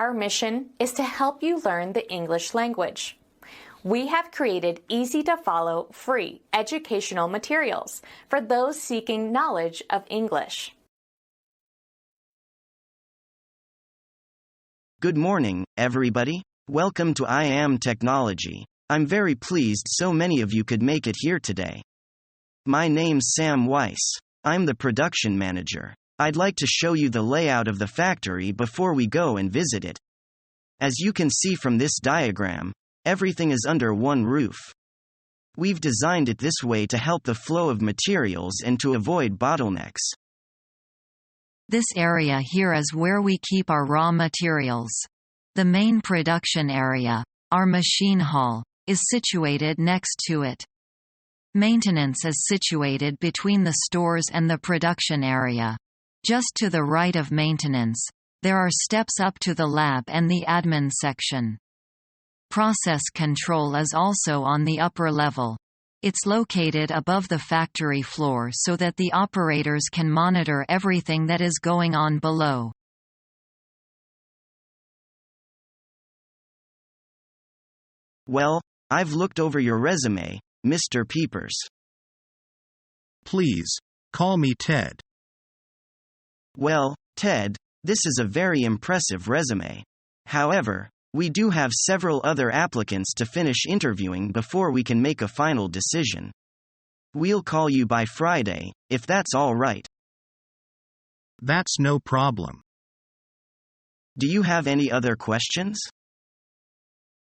Our mission is to help you learn the English language. We have created easy-to-follow, free educational materials for those seeking knowledge of English. Good morning, everybody. Welcome to I Am Technology. I'm very pleased so many of you could make it here today. My name's Sam Weiss. I'm the production manager. I'd like to show you the layout of the factory before we go and visit it. As you can see from this diagram, everything is under one roof. We've designed it this way to help the flow of materials and to avoid bottlenecks. This area here is where we keep our raw materials. The main production area, our machine hall, is situated next to it. Maintenance is situated between the stores and the production area. Just to the right of maintenance, there are steps up to the lab and the admin section. Process control is also on the upper level. It's located above the factory floor so that the operators can monitor everything that is going on below. Well, I've looked over your resume, Mr. Peepers. Please, call me Ted. Well, Ted, this is a very impressive resume. However, we do have several other applicants to finish interviewing before we can make a final decision. We'll call you by Friday, if that's all right. That's no problem. Do you have any other questions?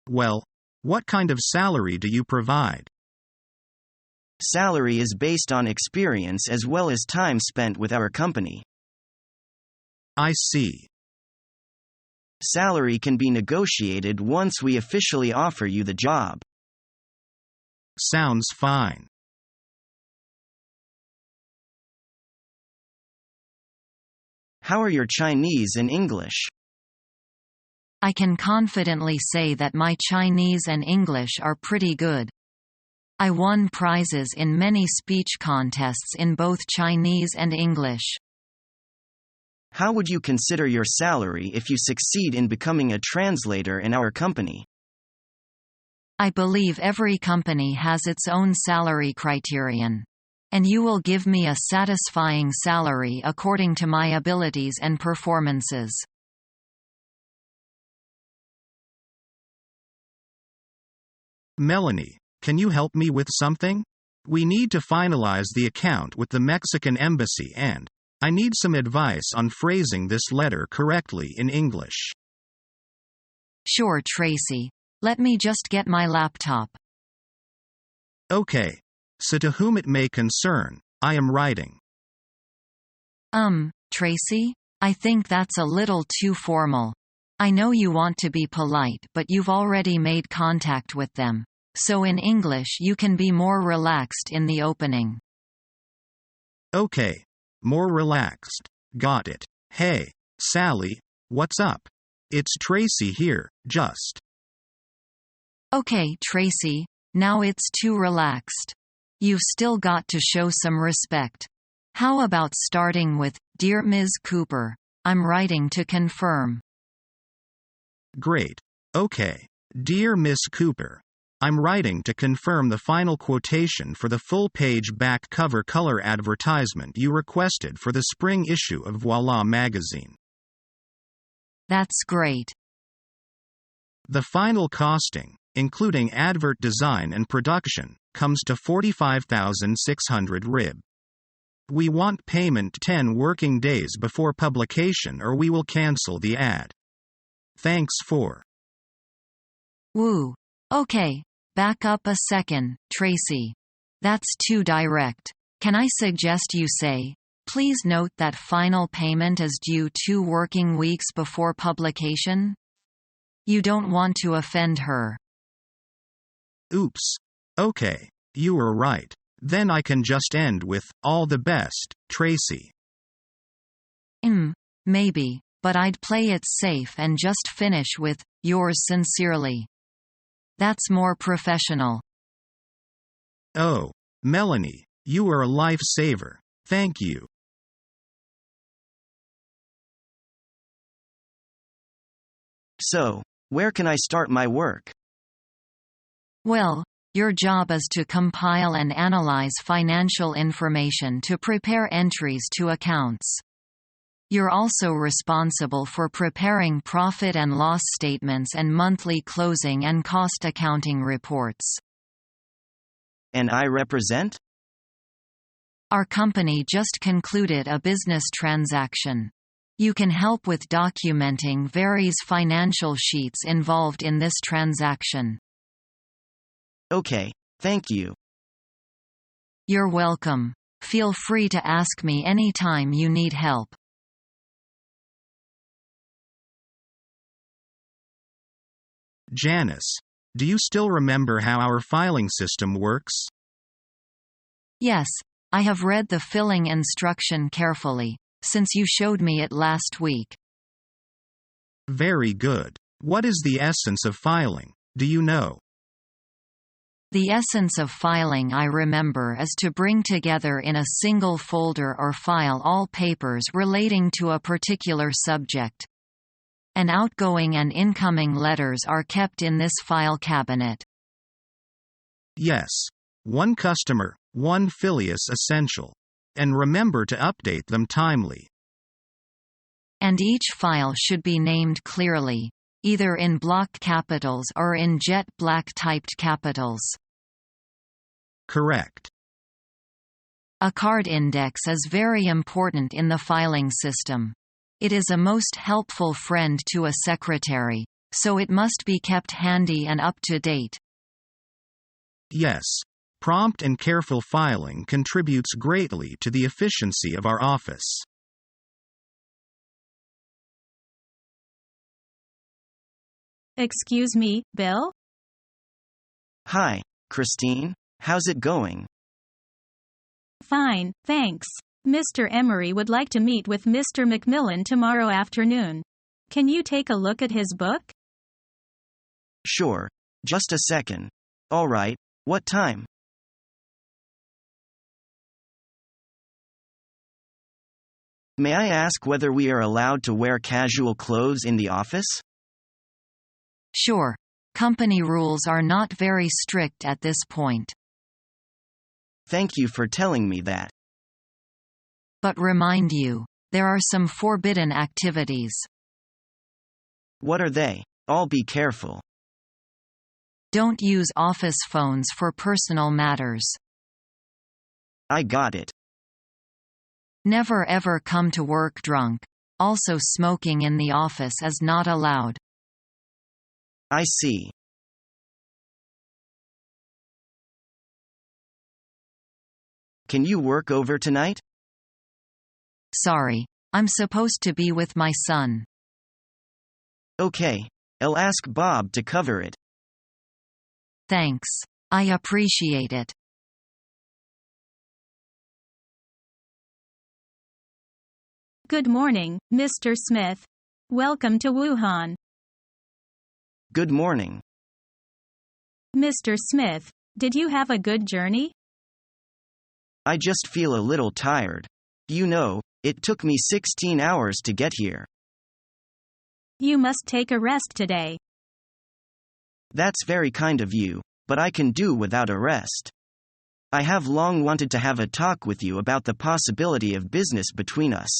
Well, what kind of salary do you provide? Salary is based on experience as well as time spent with our company. I see. Salary can be negotiated once we officially offer you the job. Sounds fine. How are your Chinese and English? I can confidently say that my Chinese and English are pretty good. I won prizes in many speech contests in both Chinese and English. How would you consider your salary if you succeed in becoming a translator in our company? I believe every company has its own salary criterion. And you will give me a satisfying salary according to my abilities and performances. Melanie, can you help me with something? We need to finalize the account with the Mexican embassy and I need some advice on phrasing this letter correctly in English. Sure, Tracy. Let me just get my laptop. Okay. So to whom it may concern, I am writing. Tracy? I think that's a little too formal. I know you want to be polite, but you've already made contact with them. So in English you can be more relaxed in the opening. Okay. More relaxed. Got it. Hey, Sally, what's up? It's Tracy here, just. Okay, Tracy, now it's too relaxed. You've still got to show some respect. How about starting with, Dear Ms. Cooper, I'm writing to confirm. Great. Okay. Dear Miss Cooper, I'm writing to confirm the final quotation for the full-page back cover color advertisement you requested for the spring issue of Voila magazine. That's great. The final costing, including advert design and production, comes to 45,600 rib. We want payment 10 working days before publication or we will cancel the ad. Thanks for. Woo. Okay. Back up a second, Tracy. That's too direct. Can I suggest you say, please note that final payment is due 2 working weeks before publication? You don't want to offend her. Oops. Okay, you were right. Then I can just end with, all the best, Tracy. Maybe, but I'd play it safe and just finish with, yours sincerely. That's more professional. Oh, Melanie, you are a lifesaver. Thank you. So, where can I start my work? Well, your job is to compile and analyze financial information to prepare entries to accounts. You're also responsible for preparing profit and loss statements and monthly closing and cost accounting reports. And I represent? Our company just concluded a business transaction. You can help with documenting various financial sheets involved in this transaction. Okay, thank you. You're welcome. Feel free to ask me anytime you need help. Janice, do you still remember how our filing system works? Yes, I have read the filling instruction carefully, since you showed me it last week. Very good. What is the essence of filing, do you know? The essence of filing I remember is to bring together in a single folder or file all papers relating to a particular subject. And outgoing and incoming letters are kept in this file cabinet. Yes. One customer, one filius essential. And remember to update them timely. And each file should be named clearly, either in block capitals or in jet black typed capitals. Correct. A card index is very important in the filing system. It is a most helpful friend to a secretary, so it must be kept handy and up to date. Yes. Prompt and careful filing contributes greatly to the efficiency of our office. Excuse me, Bill? Hi, Christine. How's it going? Fine, thanks. Mr. Emery would like to meet with Mr. Macmillan tomorrow afternoon. Can you take a look at his book? Sure. Just a second. All right, what time? May I ask whether we are allowed to wear casual clothes in the office? Sure. Company rules are not very strict at this point. Thank you for telling me that. But remind you, there are some forbidden activities. What are they? I'll be careful. Don't use office phones for personal matters. I got it. Never ever come to work drunk. Also, smoking in the office is not allowed. I see. Can you work over tonight? Sorry, I'm supposed to be with my son. Okay, I'll ask Bob to cover it. Thanks. I appreciate it. Good morning, Mr. Smith. Welcome to Wuhan. Good morning. Mr. Smith, did you have a good journey? I just feel a little tired. You know, it took me 16 hours to get here. You must take a rest today. That's very kind of you, but I can do without a rest. I have long wanted to have a talk with you about the possibility of business between us.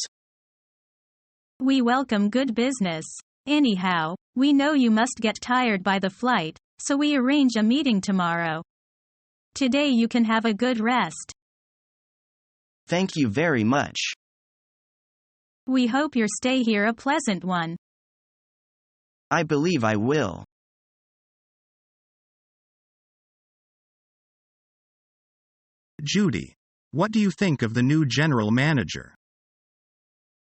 We welcome good business. Anyhow, we know you must get tired by the flight, so we arrange a meeting tomorrow. Today you can have a good rest. Thank you very much. We hope your stay here a pleasant one. I believe I will. Judy, what do you think of the new general manager?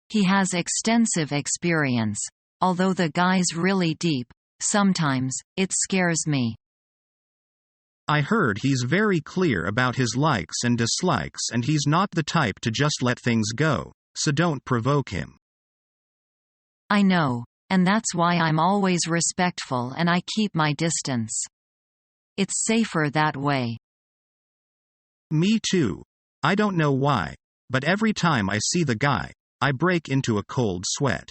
He has extensive experience. Although the guy's really deep, sometimes, it scares me. I heard he's very clear about his likes and dislikes, and he's not the type to just let things go, so don't provoke him. I know, and that's why I'm always respectful and I keep my distance. It's safer that way. Me too. I don't know why, but every time I see the guy, I break into a cold sweat.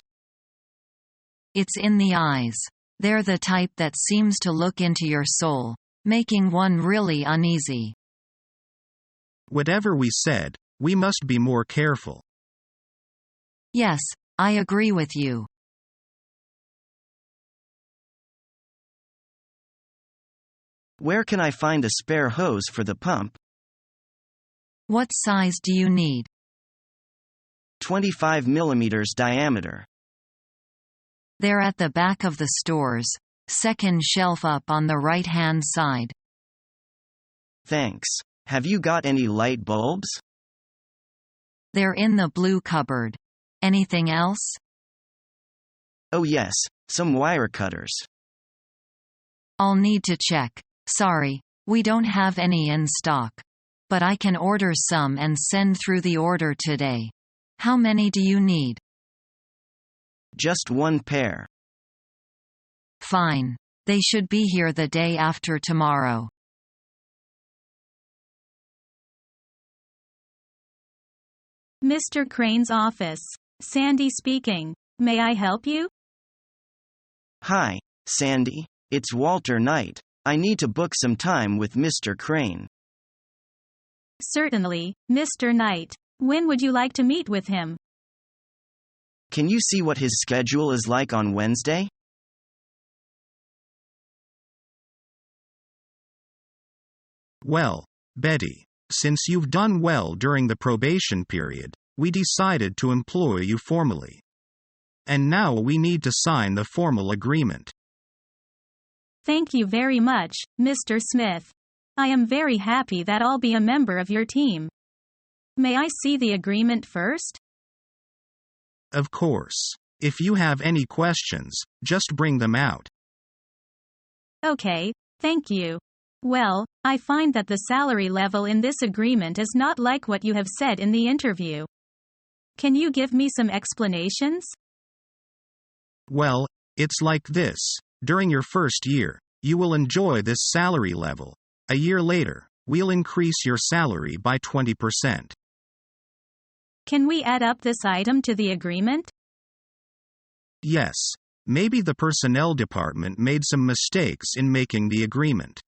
It's in the eyes. They're the type that seems to look into your soul, making one really uneasy. Whatever we said, we must be more careful. Yes, I agree with you. Where can I find a spare hose for the pump? What size do you need? 25 millimeters diameter. They're at the back of the stores, second shelf up on the right-hand side. Thanks. Have you got any light bulbs? They're in the blue cupboard. Anything else? Oh yes, some wire cutters. I'll need to check. Sorry, we don't have any in stock. But I can order some and send through the order today. How many do you need? Just one pair. Fine. They should be here the day after tomorrow. Mr. Crane's office. Sandy speaking. May I help you? Hi, Sandy. It's Walter Knight. I need to book some time with Mr. Crane. Certainly, Mr. Knight. When would you like to meet with him? Can you see what his schedule is like on Wednesday? Well, Betty, since you've done well during the probation period, we decided to employ you formally. And now we need to sign the formal agreement. Thank you very much, Mr. Smith. I am very happy that I'll be a member of your team. May I see the agreement first? Of course. If you have any questions, just bring them out. Okay, thank you. Well, I find that the salary level in this agreement is not like what you have said in the interview. Can you give me some explanations? Well, it's like this. During your first year, you will enjoy this salary level. A year later, we'll increase your salary by 20%. Can we add up this item to the agreement? Yes. Maybe the personnel department made some mistakes in making the agreement.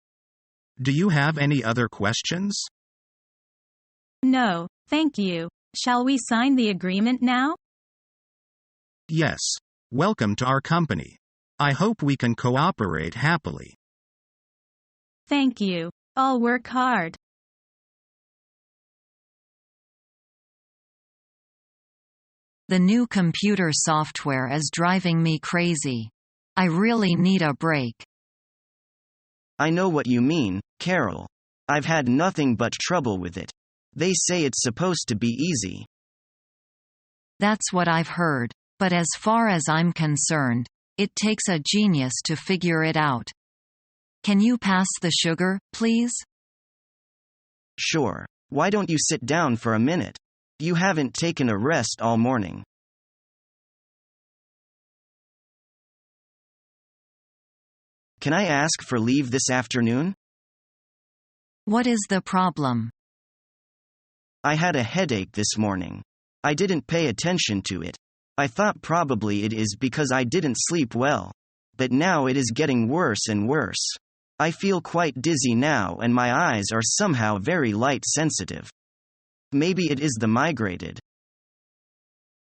Do you have any other questions? No, thank you. Shall we sign the agreement now? Yes. Welcome to our company. I hope we can cooperate happily. Thank you. I'll work hard. The new computer software is driving me crazy. I really need a break. I know what you mean, Carol. I've had nothing but trouble with it. They say it's supposed to be easy. That's what I've heard, but as far as I'm concerned, it takes a genius to figure it out. Can you pass the sugar, please? Sure. Why don't you sit down for a minute? You haven't taken a rest all morning. Can I ask for leave this afternoon? What is the problem? I had a headache this morning. I didn't pay attention to it. I thought probably it is because I didn't sleep well. But now it is getting worse and worse. I feel quite dizzy now and my eyes are somehow very light sensitive. Maybe it is the migrated.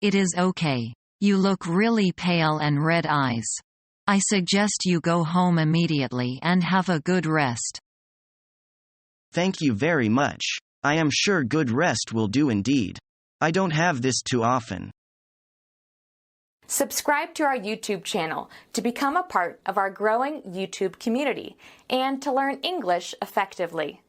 It is okay. You look really pale and red eyes. I suggest you go home immediately and have a good rest. Thank you very much. I am sure good rest will do indeed. I don't have this too often. Subscribe to our YouTube channel to become a part of our growing YouTube community and to learn English effectively.